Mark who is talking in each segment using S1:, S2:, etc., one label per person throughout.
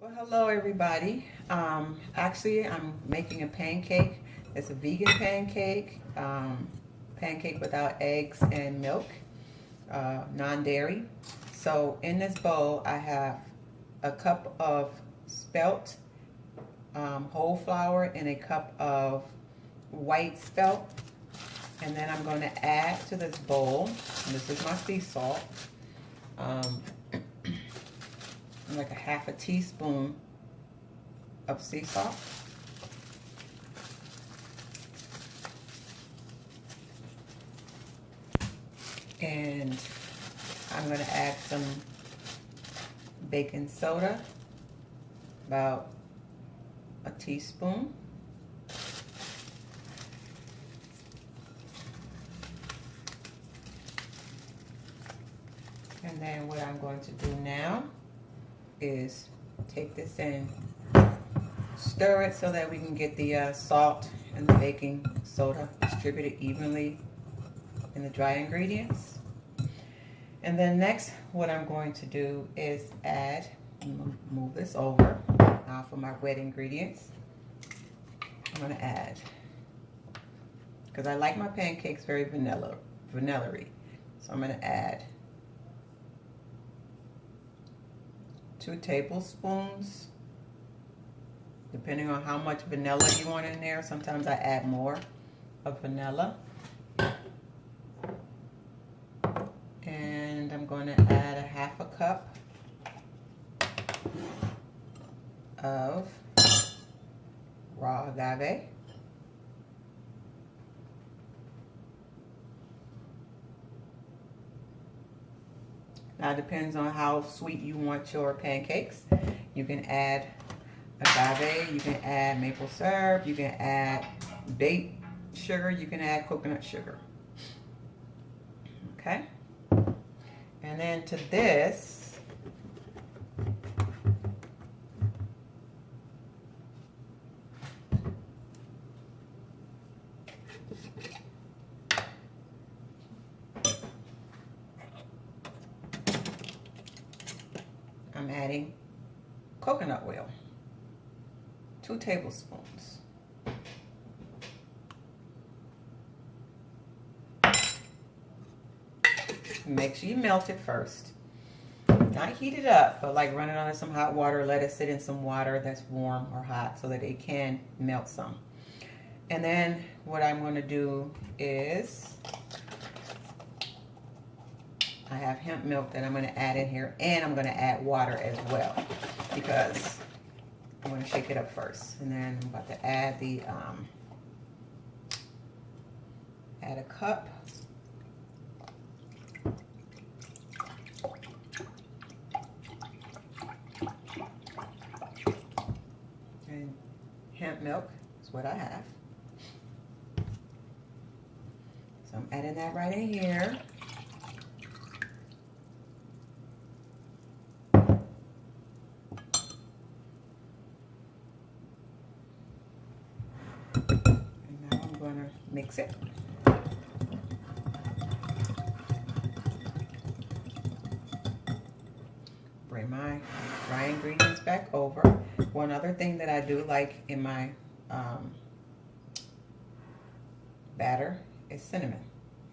S1: Well, hello everybody. Actually, I'm making a pancake. It's a vegan pancake, pancake without eggs and milk, non-dairy. So in this bowl, I have a cup of spelt whole flour and a cup of white spelt. And then I'm going to add to this bowl, and this is my sea salt, like a half a teaspoon of sea salt. And I'm going to add some baking soda, about a teaspoon. And then what I'm going to do now is take this and stir it so that we can get the salt and the baking soda distributed evenly in the dry ingredients. And then next, what I'm going to do is add, move this over. Now for my wet ingredients, I'm going to add, because I like my pancakes very vanilla-y, so I'm going to add 2 tablespoons, depending on how much vanilla you want in there. Sometimes I add more of vanilla. And I'm going to add a half a cup of raw agave. Now it depends on how sweet you want your pancakes. You can add agave, you can add maple syrup, you can add baked sugar, you can add coconut sugar. Okay? And then to this, I'm adding coconut oil, 2 tablespoons. Make sure you melt it first. Not heat it up, but like run it under some hot water. Let it sit in some water that's warm or hot so that it can melt some. And then what I'm going to do is I have hemp milk that I'm going to add in here, and I'm going to add water as well because I'm going to shake it up first. And then I'm about to add the add a cup and hemp milk is what I have. So I'm adding that right in here. Mix it. Bring my dry ingredients back over. One other thing that I do like in my batter is cinnamon.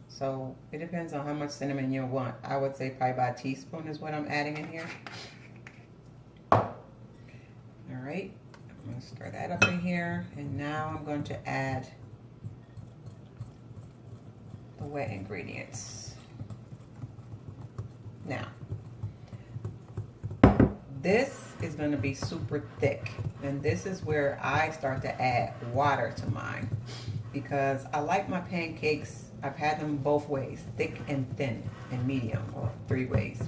S1: So it depends on how much cinnamon you want. I would say probably about a teaspoon is what I'm adding in here. All right, I'm going to stir that up in here, and now I'm going to add the wet ingredients. Now, this is going to be super thick, and this is where I start to add water to mine because I like my pancakes. I've had them both ways, thick and thin and medium, or 3 ways.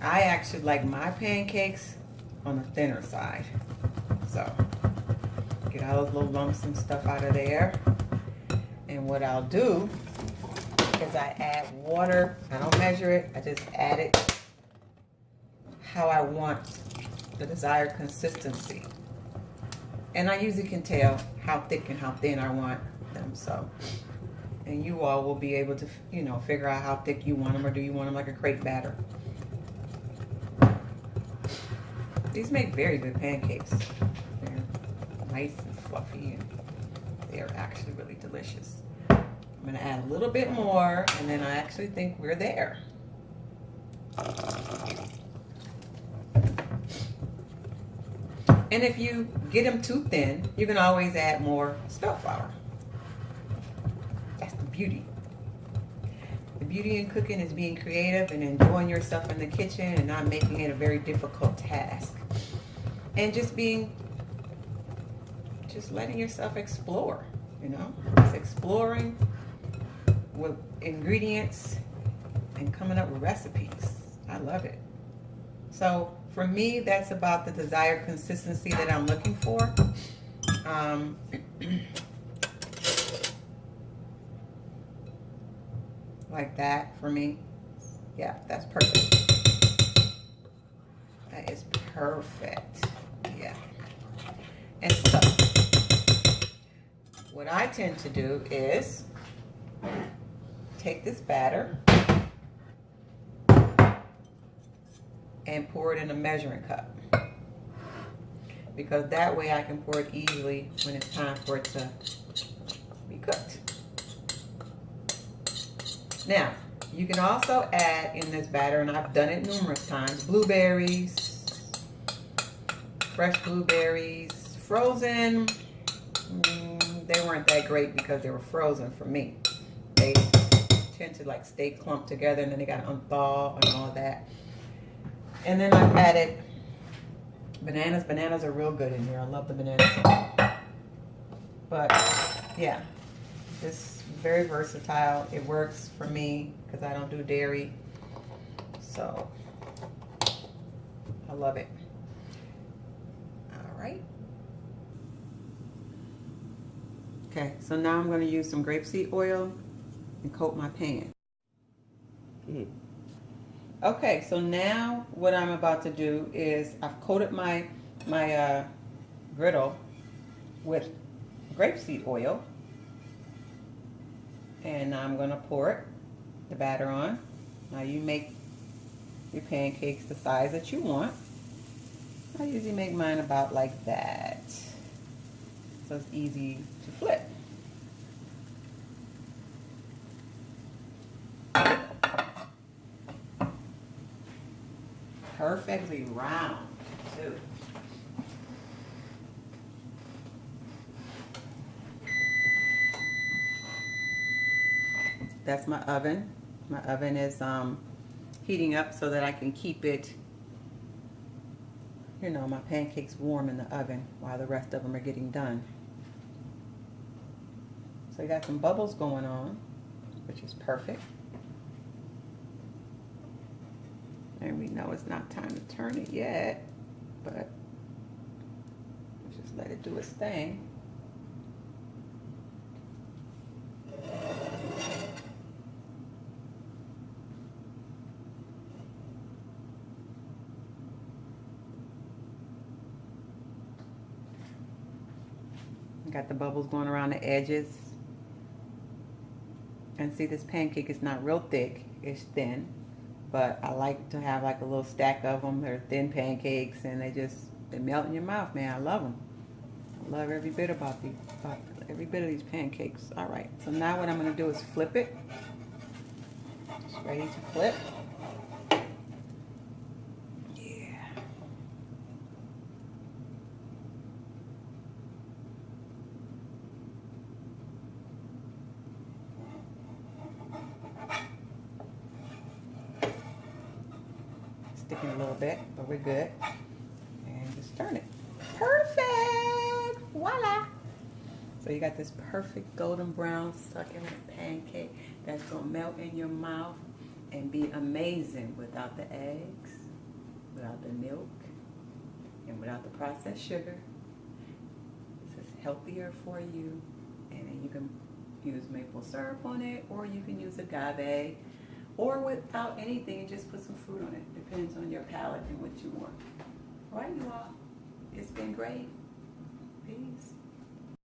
S1: I actually like my pancakes on the thinner side. So get all those little lumps and stuff out of there, and what I'll do is I add water. I don't measure it. I just add it how I want the desired consistency. And I usually can tell how thick and how thin I want them. So, and you all will be able to, you know, figure out how thick you want them, or do you want them like a crepe batter. These make very good pancakes. They're nice and fluffy, and they're actually really delicious. I'm gonna add a little bit more, and then I actually think we're there. And if you get them too thin, you can always add more spelt flour. That's the beauty. The beauty in cooking is being creative and enjoying yourself in the kitchen and not making it a very difficult task. And just letting yourself explore, you know? Just exploring with ingredients and coming up with recipes. I love it. So for me, that's about the desired consistency that I'm looking for. Like that for me. Yeah, that's perfect. That is perfect. Yeah. And so, what I tend to do is take this batter and pour it in a measuring cup, because that way I can pour it easily when it's time for it to be cooked. Now, you can also add in this batter, and I've done it numerous times, blueberries, fresh blueberries, frozen. They weren't that great because they were frozen for me. They tend to like stay clumped together, and then they got to unthaw and all of that. And then I've added bananas. Bananas are real good in here. I love the bananas. But yeah, this is very versatile. It works for me because I don't do dairy. So I love it. All right. Okay, so now I'm going to use some grapeseed oil and coat my pan. Okay, so now what I'm about to do is I've coated my griddle with grapeseed oil, and I'm going to pour the batter on. Now you make your pancakes the size that you want. I usually make mine about like that, so it's easy to flip. Perfectly round too. That's my oven. My oven is heating up so that I can keep it, you know, my pancakes warm in the oven while the rest of them are getting done. So you got some bubbles going on, which is perfect. And we know it's not time to turn it yet, but let's just let it do its thing. Got the bubbles going around the edges. And see, this pancake is not real thick, it's thin. But I like to have like a little stack of them. They're thin pancakes, and they melt in your mouth, man. I love them. I love every bit about every bit of these pancakes. All right, so now what I'm gonna do is flip it. It's ready to flip. Yeah. Sticking a little bit, but we're good. And just turn it. Perfect! Voila! So you got this perfect golden brown succulent pancake that's gonna melt in your mouth and be amazing without the eggs, without the milk, and without the processed sugar. This is healthier for you, and then you can use maple syrup on it, or you can use agave, or without anything and just put some fruit on it. Depends on your palate and what you want. All right, you all. It's been great. Peace.